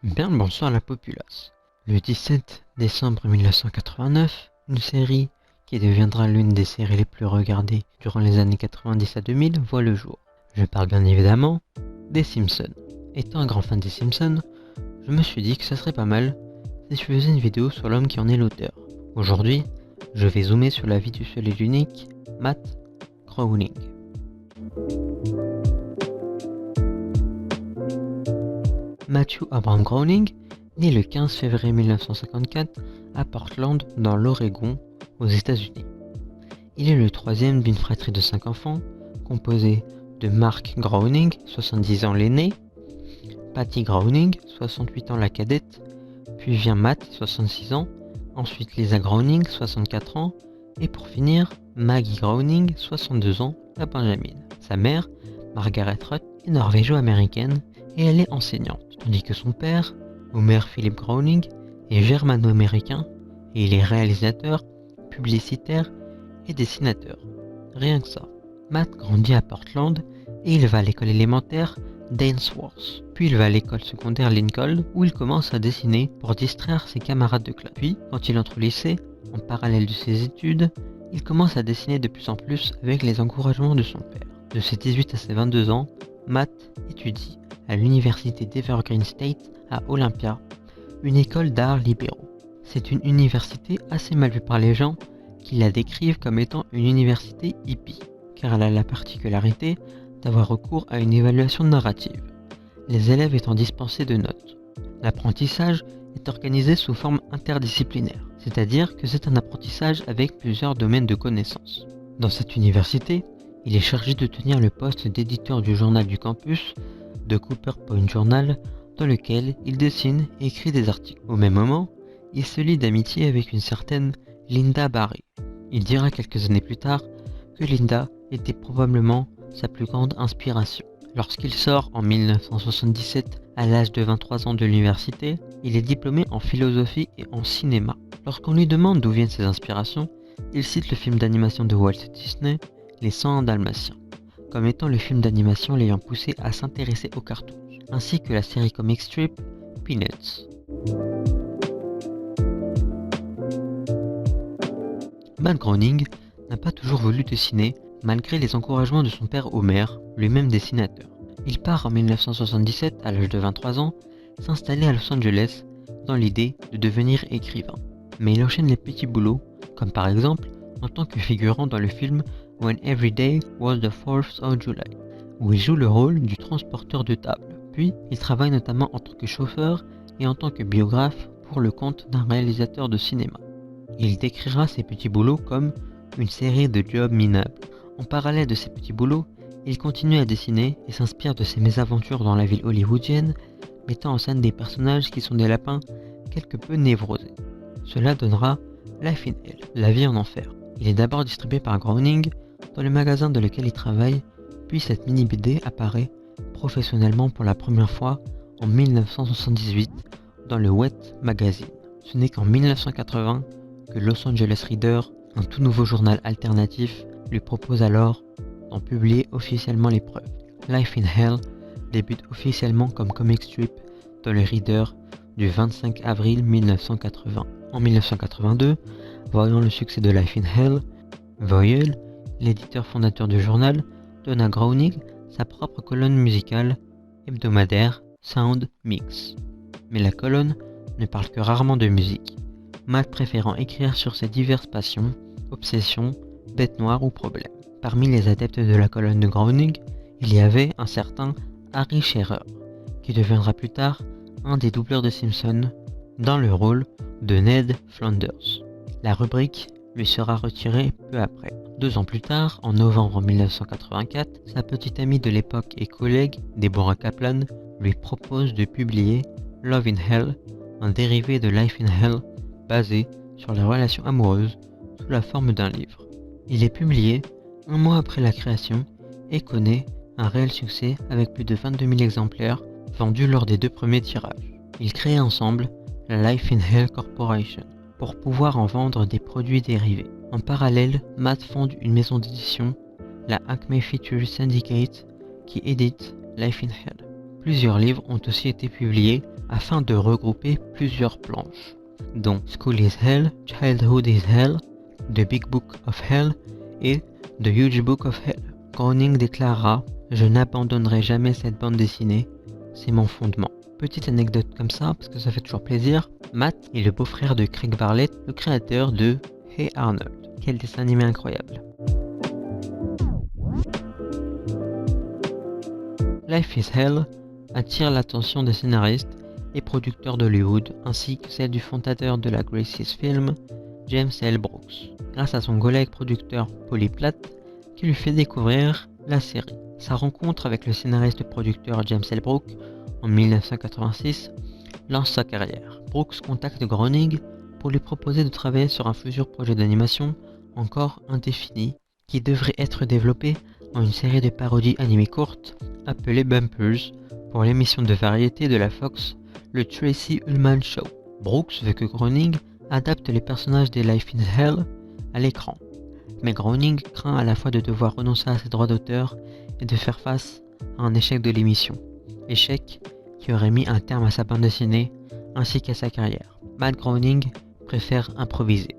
Bien le bonsoir à la populace. Le 17 décembre 1989, une série qui deviendra l'une des séries les plus regardées durant les années 90 à 2000 voit le jour. Je parle bien évidemment des Simpsons. Étant un grand fan des Simpsons, je me suis dit que ça serait pas mal si je faisais une vidéo sur l'homme qui en est l'auteur. Aujourd'hui, je vais zoomer sur la vie du seul et l'unique Matt Groening. Matthew Abraham Groening, né le 15 février 1954 à Portland, dans l'Oregon, aux États-Unis. Il est le troisième d'une fratrie de 5 enfants, composée de Mark Groening, 70 ans l'aîné, Patty Groening, 68 ans la cadette, puis vient Matt, 66 ans, ensuite Lisa Groening, 64 ans, et pour finir, Maggie Groening, 62 ans, la benjamine. Sa mère, Margaret Ruth, est norvégo-américaine et elle est enseignante, tandis que son père, Homer Philip Groening, est germano-américain et il est réalisateur, publicitaire et dessinateur. Rien que ça. Matt grandit à Portland et il va à l'école élémentaire d'Ainsworth. Puis il va à l'école secondaire Lincoln où il commence à dessiner pour distraire ses camarades de classe. Puis, quand il entre au lycée, en parallèle de ses études, il commence à dessiner de plus en plus avec les encouragements de son père. De ses 18 à ses 22 ans, Matt étudie à l'université d'Evergreen State à Olympia, une école d'arts libéraux. C'est une université assez mal vue par les gens qui la décrivent comme étant une université hippie, car elle a la particularité d'avoir recours à une évaluation narrative, les élèves étant dispensés de notes. L'apprentissage est organisé sous forme interdisciplinaire, c'est-à-dire que c'est un apprentissage avec plusieurs domaines de connaissances. Dans cette université, il est chargé de tenir le poste d'éditeur du journal du campus, de Cooper Point Journal, dans lequel il dessine et écrit des articles. Au même moment, il se lie d'amitié avec une certaine Lynda Barry. Il dira quelques années plus tard que Lynda était probablement sa plus grande inspiration. Lorsqu'il sort en 1977 à l'âge de 23 ans de l'université, il est diplômé en philosophie et en cinéma. Lorsqu'on lui demande d'où viennent ses inspirations, il cite le film d'animation de Walt Disney, Les 101 Dalmatiens, comme étant le film d'animation l'ayant poussé à s'intéresser aux cartoons, ainsi que la série comic strip Peanuts. Matt Groening n'a pas toujours voulu dessiner, malgré les encouragements de son père Homer, lui-même dessinateur. Il part en 1977, à l'âge de 23 ans, s'installer à Los Angeles dans l'idée de devenir écrivain. Mais il enchaîne les petits boulots, comme par exemple en tant que figurant dans le film When Every Day Was the 4th of July, où il joue le rôle du transporteur de table. Puis, il travaille notamment en tant que chauffeur et en tant que biographe pour le compte d'un réalisateur de cinéma. Il décrira ces petits boulots comme une série de jobs minables. En parallèle de ces petits boulots, il continue à dessiner et s'inspire de ses mésaventures dans la ville hollywoodienne, mettant en scène des personnages qui sont des lapins quelque peu névrosés. Cela donnera Life in Hell, la vie en enfer. Il est d'abord distribué par Groening dans le magasin dans lequel il travaille, puis cette mini-BD apparaît professionnellement pour la première fois en 1978 dans le Wet Magazine. Ce n'est qu'en 1980 que Los Angeles Reader, un tout nouveau journal alternatif, lui propose alors d'en publier officiellement l'épreuve. Life in Hell débute officiellement comme comic strip dans le Reader du 25 avril 1980. En 1982, voyant le succès de Life in Hell, Voyelle, l'éditeur fondateur du journal, donne à Groening sa propre colonne musicale hebdomadaire Sound Mix. Mais la colonne ne parle que rarement de musique, Matt préférant écrire sur ses diverses passions, obsessions, bêtes noires ou problèmes. Parmi les adeptes de la colonne de Groening, il y avait un certain Harry Shearer, qui deviendra plus tard un des doubleurs de Simpson dans le rôle de Ned Flanders. La rubrique lui sera retirée peu après. 2 ans plus tard, en novembre 1984, sa petite amie de l'époque et collègue, Deborah Kaplan, lui propose de publier Love in Hell, un dérivé de Life in Hell basé sur les relations amoureuses sous la forme d'un livre. Il est publié 1 mois après la création et connaît un réel succès avec plus de 22 000 exemplaires vendus lors des 2 premiers tirages. Ils créent ensemble la Life in Hell Corporation pour pouvoir en vendre des produits dérivés. En parallèle, Matt fonde une maison d'édition, la Acme Features Syndicate, qui édite Life in Hell. Plusieurs livres ont aussi été publiés afin de regrouper plusieurs planches, dont School is Hell, Childhood is Hell, The Big Book of Hell et The Huge Book of Hell. Groening déclara « Je n'abandonnerai jamais cette bande dessinée, c'est mon fondement ». Petite anecdote comme ça, parce que ça fait toujours plaisir, Matt est le beau-frère de Craig Bartlett, le créateur de Hey Arnold. Quel dessin animé incroyable. Life is Hell attire l'attention des scénaristes et producteurs d'Hollywood, ainsi que celle du fondateur de la Gracie's Film, James L. Brooks, grâce à son collègue producteur Polly Platt, qui lui fait découvrir la série. Sa rencontre avec le scénariste et producteur James L. Brooks en 1986 lance sa carrière. Brooks contacte Groening pour lui proposer de travailler sur un futur projet d'animation encore indéfini qui devrait être développé en une série de parodies animées courtes appelée Bumpers pour l'émission de variété de la Fox, le Tracy Ullman Show. Brooks veut que Groening adapte les personnages des Life in Hell à l'écran, mais Groening craint à la fois de devoir renoncer à ses droits d'auteur et de faire face à un échec de l'émission, échec qui aurait mis un terme à sa bande dessinée ainsi qu'à sa carrière. Matt Groening préfère improviser.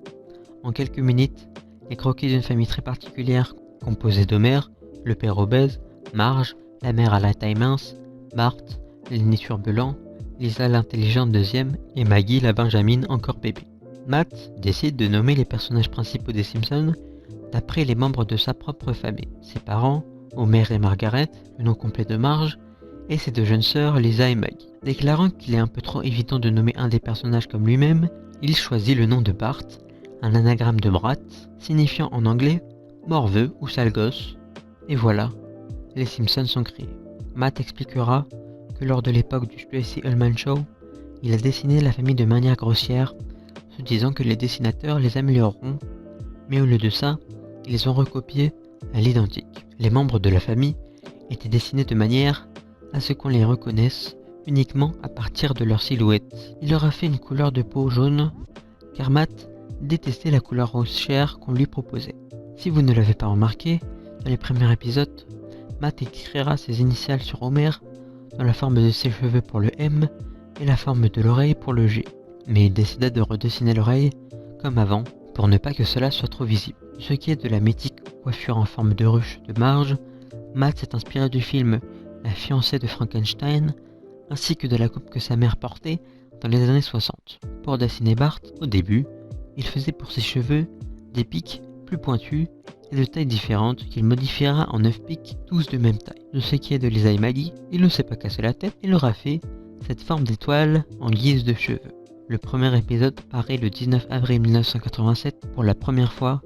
En quelques minutes, les croquis d'une famille très particulière composée d'Homer, le père obèse, Marge, la mère à la taille mince, Bart, l'aîné turbulent, Lisa l'intelligente deuxième et Maggie la Benjamine encore bébé. Matt décide de nommer les personnages principaux des Simpsons d'après les membres de sa propre famille, ses parents, Homer et Margaret, le nom complet de Marge, et ses deux jeunes sœurs Lisa et Maggie. Déclarant qu'il est un peu trop évident de nommer un des personnages comme lui-même, il choisit le nom de Bart, un anagramme de Brat, signifiant en anglais morveux ou sale gosse, et voilà, les Simpsons sont créés. Matt expliquera que lors de l'époque du Tracy Ullman Show, il a dessiné la famille de manière grossière, se disant que les dessinateurs les amélioreront, mais au lieu de ça, ils ont recopié à l'identique. Les membres de la famille étaient dessinés de manière à ce qu'on les reconnaisse uniquement à partir de leur silhouette. Il leur a fait une couleur de peau jaune, car Matt détestait la couleur rose chair qu'on lui proposait. Si vous ne l'avez pas remarqué, dans les premiers épisodes, Matt écrira ses initiales sur Homer dans la forme de ses cheveux pour le M et la forme de l'oreille pour le G. Mais il décida de redessiner l'oreille comme avant pour ne pas que cela soit trop visible. Ce qui est de la mythique coiffure en forme de ruche de Marge, Matt s'est inspiré du film La fiancée de Frankenstein ainsi que de la coupe que sa mère portait dans les années 60. Pour dessiner Bart, au début, il faisait pour ses cheveux des pics plus pointus et de tailles différentes qu'il modifiera en 9 pics, tous de même taille. De ce qui est de Lisa et Maggie, il ne s'est pas cassé la tête et leur a fait cette forme d'étoile en guise de cheveux. Le premier épisode paraît le 19 avril 1987 pour la première fois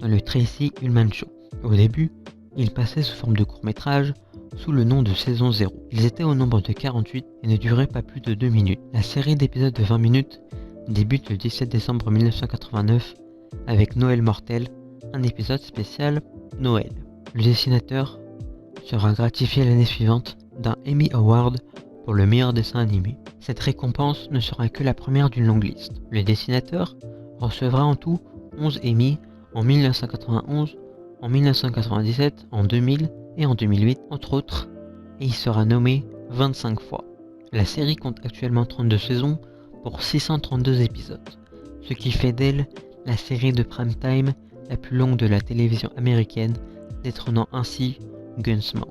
dans le Tracy Ullman Show. Au début, il passait sous forme de court-métrage sous le nom de Saison 0. Ils étaient au nombre de 48 et ne duraient pas plus de 2 minutes. La série d'épisodes de 20 minutes débute le 17 décembre 1989 avec Noël mortel, un épisode spécial Noël. Le dessinateur sera gratifié l'année suivante d'un Emmy Award pour le meilleur dessin animé. Cette récompense ne sera que la première d'une longue liste. Le dessinateur recevra en tout 11 Emmy en 1991, en 1997, en 2000 et en 2008 entre autres, et il sera nommé 25 fois. La série compte actuellement 32 saisons pour 632 épisodes, ce qui fait d'elle la série de prime time la plus longue de la télévision américaine, détrônant ainsi Gunsmoke.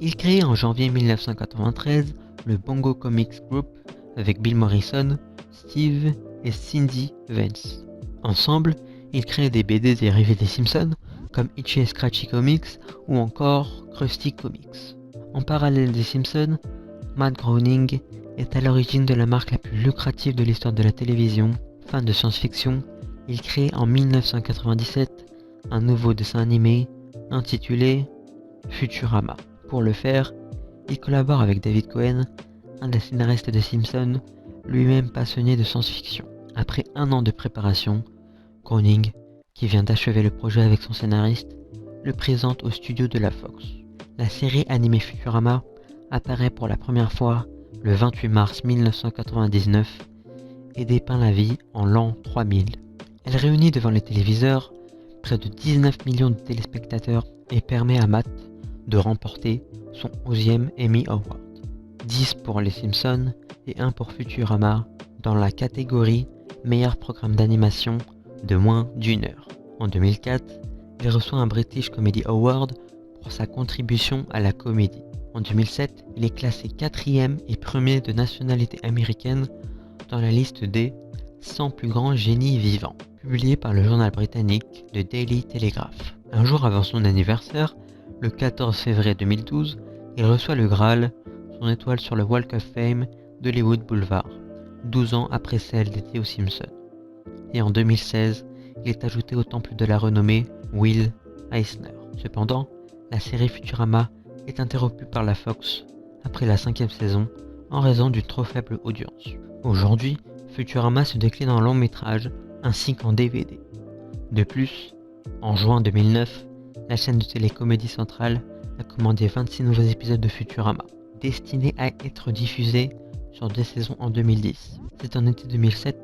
Il crée en janvier 1993 le Bongo Comics Group avec Bill Morrison, Steve et Cindy Vance. Ensemble, ils créent des BD dérivés des Simpsons comme Itchy et Scratchy Comics ou encore Krusty Comics. En parallèle des Simpsons, Matt Groening est à l'origine de la marque la plus lucrative de l'histoire de la télévision. Fan de science-fiction, il crée en 1997 un nouveau dessin animé intitulé Futurama. Pour le faire, il collabore avec David Cohen, un des scénaristes de Simpsons, lui-même passionné de science-fiction. Après un an de préparation, Groening, qui vient d'achever le projet avec son scénariste, le présente au studio de la Fox. La série animée Futurama apparaît pour la première fois le 28 mars 1999 et dépeint la vie en l'an 3000. Elle réunit devant les téléviseurs près de 19 millions de téléspectateurs et permet à Matt de remporter son 11e Emmy Award. 10 pour Les Simpsons et 1 pour Futurama dans la catégorie meilleur programme d'animation de moins d'1 heure. En 2004, il reçoit un British Comedy Award pour sa contribution à la comédie. En 2007, il est classé 4e et 1er de nationalité américaine dans la liste des 100 plus grands génies vivants, publiée par le journal britannique The Daily Telegraph. Un jour avant son anniversaire, le 14 février 2012, il reçoit le Graal, son étoile sur le Walk of Fame d'Hollywood Boulevard, 12 ans après celle d'Ethel Simpson. Et en 2016, il est ajouté au temple de la renommée Will Eisner. Cependant, la série Futurama est interrompue par la Fox après la 5e saison en raison d'une trop faible audience. Aujourd'hui, Futurama se décline en long métrage ainsi qu'en DVD. De plus, en juin 2009, la chaîne de télé Comédie Centrale a commandé 26 nouveaux épisodes de Futurama, destinés à être diffusés sur 2 saisons en 2010. C'est en été 2007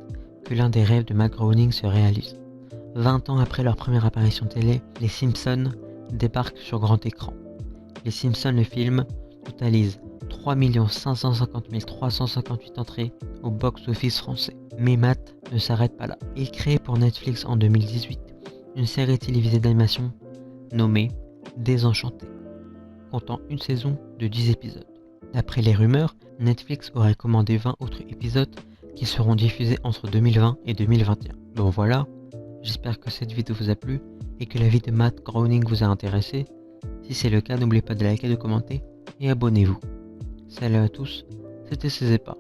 que l'un des rêves de Matt Groening se réalise. 20 ans après leur première apparition télé, les Simpsons débarquent sur grand écran. Les Simpsons, le film, totalise 3 550 358 entrées au box-office français. Mais Matt ne s'arrête pas là. Il crée pour Netflix en 2018 une série télévisée d'animation nommée Désenchanté, comptant une saison de 10 épisodes. D'après les rumeurs, Netflix aurait commandé 20 autres épisodes qui seront diffusés entre 2020 et 2021. Bon voilà, j'espère que cette vidéo vous a plu et que la vie de Matt Groening vous a intéressé. Si c'est le cas, n'oubliez pas de liker, de commenter et abonnez-vous. Salut à tous, c'était CZEPA.